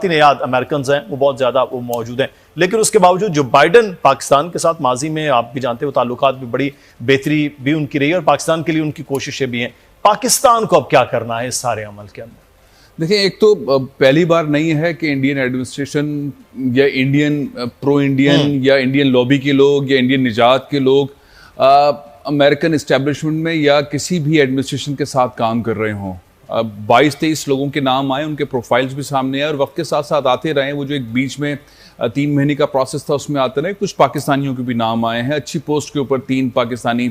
تعلقات نیاد امریکنز ہیں وہ بہت زیادہ وہ موجود ہیں، لیکن اس کے باوجود جو بائیڈن پاکستان کے ساتھ ماضی میں آپ بھی جانتے ہو تعلقات بھی بڑی بہتری بھی ان کی رہی ہے اور پاکستان کے لیے ان کی کوششیں بھی ہیں. پاکستان کو اب کیا کرنا ہے اس سارے عمل کے اندر؟ دیکھیں، ایک تو پہلی بار نہیں ہے کہ انڈین ایڈمنسٹریشن یا انڈین پرو انڈین یا انڈین لابی کے لوگ یا انڈین نجات کے لوگ امریکن اسٹیبلشمنٹ میں یا کسی بھی ایڈمنسٹریشن کے ساتھ کام کر رہے ہوں. 22-23 لوگوں کے نام آئے، ان کے پروفائلز بھی سامنے آئے اور وقت کے ساتھ ساتھ آتے رہے. وہ جو ایک بیچ میں 3 مہینے کا پروسیس تھا اس میں آتے رہے. کچھ پاکستانیوں کے بھی نام آئے ہیں، اچھی پوسٹ کے اوپر 3 پاکستانی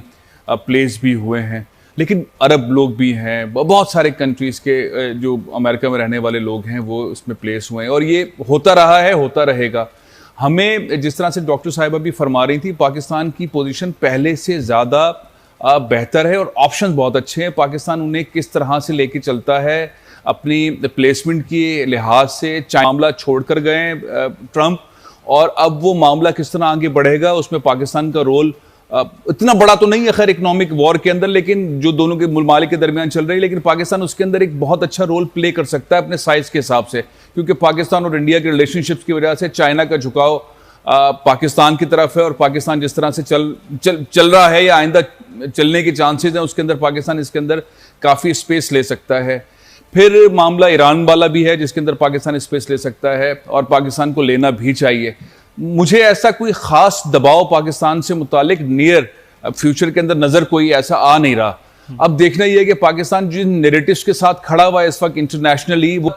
پلیس بھی ہوئے ہیں، لیکن عرب لوگ بھی ہیں، بہت سارے کنٹریز کے جو امریکہ میں رہنے والے لوگ ہیں وہ اس میں پلیس ہوئے ہیں. اور یہ ہوتا رہا ہے، ہوتا رہے گا. ہمیں جس طرح سے ڈاکٹر صاحبہ بھی فرما رہی تھی، پاکستان کی پوزیشن پہلے سے زیادہ بہتر ہے اور آپشن بہت اچھے ہیں. پاکستان انہیں کس طرح سے لے کے چلتا ہے اپنی پلیسمنٹ کے لحاظ سے. معاملہ چھوڑ کر گئے ٹرمپ، اور اب وہ معاملہ کس طرح آگے بڑھے گا اس میں پاکستان کا رول اتنا بڑا تو نہیں ہے خیر اکنامک وار کے اندر، لیکن جو دونوں کے ممالک کے درمیان چل رہی ہے، لیکن پاکستان اس کے اندر ایک بہت اچھا رول پلے کر سکتا ہے اپنے سائز کے حساب سے. کیونکہ پاکستان اور انڈیا کے ریلیشن شپس کی وجہ سے چائنا کا جھکاؤ پاکستان کی طرف ہے، اور پاکستان جس طرح سے چل رہا ہے یا آئندہ چلنے کے چانسز ہیں، اس کے اندر پاکستان اس کے اندر کافی اسپیس لے سکتا ہے. پھر معاملہ ایران والا بھی ہے جس کے اندر پاکستان اسپیس لے سکتا ہے، اور پاکستان کو لینا بھی چاہیے. مجھے ایسا کوئی خاص دباؤ پاکستان سے متعلق نیئر فیوچر کے اندر نظر کوئی ایسا آ نہیں رہا. اب دیکھنا یہ ہے کہ پاکستان جن نیریٹیوز کے ساتھ کھڑا ہوا ہے اس وقت انٹرنیشنلی، وہ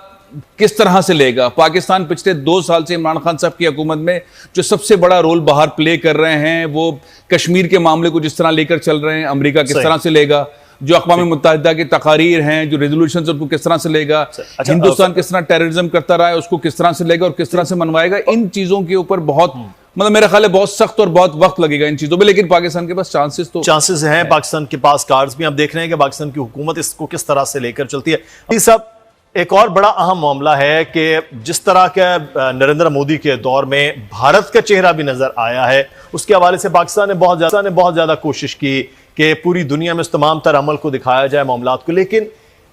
کس طرح سے لے گا. پاکستان پچھلے 2 سال سے عمران خان صاحب کی حکومت میں جو سب سے بڑا رول باہر پلے کر رہے ہیں، وہ کشمیر کے معاملے کو جس طرح لے کر چل رہے ہیں، امریکہ کس طرح سے لے گا، جو اقوام متحدہ کی تقاریر ہیں، جو ریزولوشنز ان کو کس طرح سے لے گا، ہندوستان کس طرح ٹیررزم کرتا رہا ہے اس کو کس طرح سے لے گا اور کس طرح سے منوائے گا. ان چیزوں کے اوپر بہت میرا خیال ہے بہت سخت اور بہت وقت لگے گا ان چیزوں میں، لیکن پاکستان کے پاس چانسز ہیں. پاکستان کے پاس کارڈز بھی. آپ دیکھ رہے ہیں کہ پاکستان کی حکومت اس کو کس طرح سے لے کر چلتی ہے. یہ سب ایک اور بڑا اہم معاملہ ہے کہ جس طرح کے نریندر مودی کے دور میں بھارت کا چہرہ بھی نظر آیا ہے، اس کے حوالے سے پاکستان نے بہت زیادہ کوشش کی کہ پوری دنیا میں اس تمام تر عمل کو دکھایا جائے معاملات کو. لیکن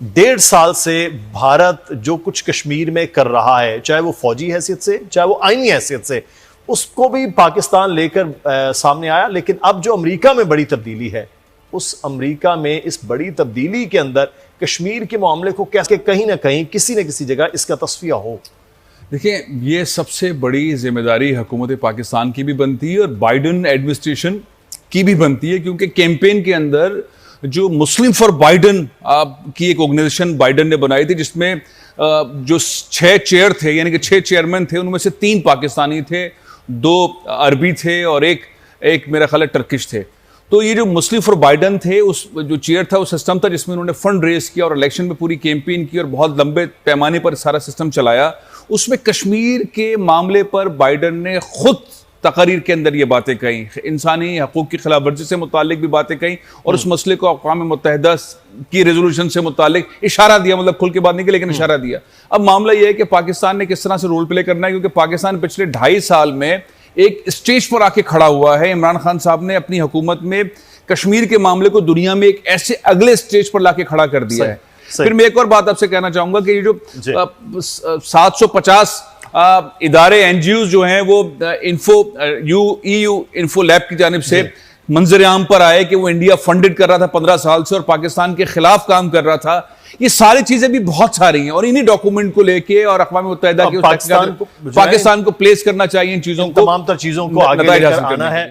1.5 سال سے بھارت جو کچھ کشمیر میں کر رہا ہے، چاہے وہ فوجی حیثیت سے چاہے وہ آئینی حیثیت سے، اس کو بھی پاکستان لے کر سامنے آیا. لیکن اب جو امریکہ میں بڑی تبدیلی ہے، اس امریکہ میں اس بڑی تبدیلی کے اندر کشمیر کے معاملے کو کیسے کہیں نہ کہیں کسی نہ کسی جگہ اس کا تصفیہ ہو. دیکھیں، یہ سب سے بڑی ذمہ داری حکومت پاکستان کی بھی بنتی ہے اور بائیڈن ایڈمنسٹریشن کی بھی بنتی ہے، کیونکہ کیمپین کے اندر جو مسلم فار بائیڈن کی ایک آرگنائزیشن بائیڈن نے بنائی تھی، جس میں جو 6 چیئر تھے، یعنی کہ 6 چیئرمین تھے، ان میں سے 3 پاکستانی تھے، 2 عربی تھے اور ایک میرا خیال ہے ٹرکش تھے. تو یہ جو مسلم فار بائیڈن تھے، اس جو چیئر تھا وہ سسٹم تھا جس میں انہوں نے فنڈ ریز کیا اور الیکشن میں پوری کیمپین کی اور بہت لمبے پیمانے پر سارا سسٹم چلایا. اس میں کشمیر کے معاملے پر بائیڈن نے خود تقاریر کے اندر یہ باتیں کہیں، انسانی حقوق کی خلاف ورزی سے متعلق بھی باتیں کہیں، اور اس مسئلے کو اقوام متحدہ کی ریزولوشن سے متعلق اشارہ دیا، مطلب کھل کے بات نہیں کی لیکن اشارہ دیا. اب معاملہ یہ ہے کہ پاکستان نے کس طرح سے رول پلے کرنا ہے، کیونکہ پاکستان پچھلے 2.5 سال میں ایک اسٹیج پر آ کے کھڑا ہوا ہے. عمران خان صاحب نے اپنی حکومت میں کشمیر کے معاملے کو دنیا میں ایک ایسے اگلے اسٹیج پر لا کے کھڑا کر دیا ہے. پھر میں ایک اور بات آپ سے کہنا چاہوں گا کہ یہ جو 750 ادارے NGOs جو ہیں وہ EU انفو لیب کی جانب سے منظر عام پر آئے کہ وہ انڈیا فنڈڈ کر رہا تھا 15 سال سے اور پاکستان کے خلاف کام کر رہا تھا. یہ ساری چیزیں بھی بہت ساری ہیں اور انہی ڈاکومنٹ کو لے کے اور اقوام متحدہ کے پاکستان کو پلیس کرنا چاہیے ان چیزوں کو، تمام تر چیزوں کو آگے لے کر آنا ہے.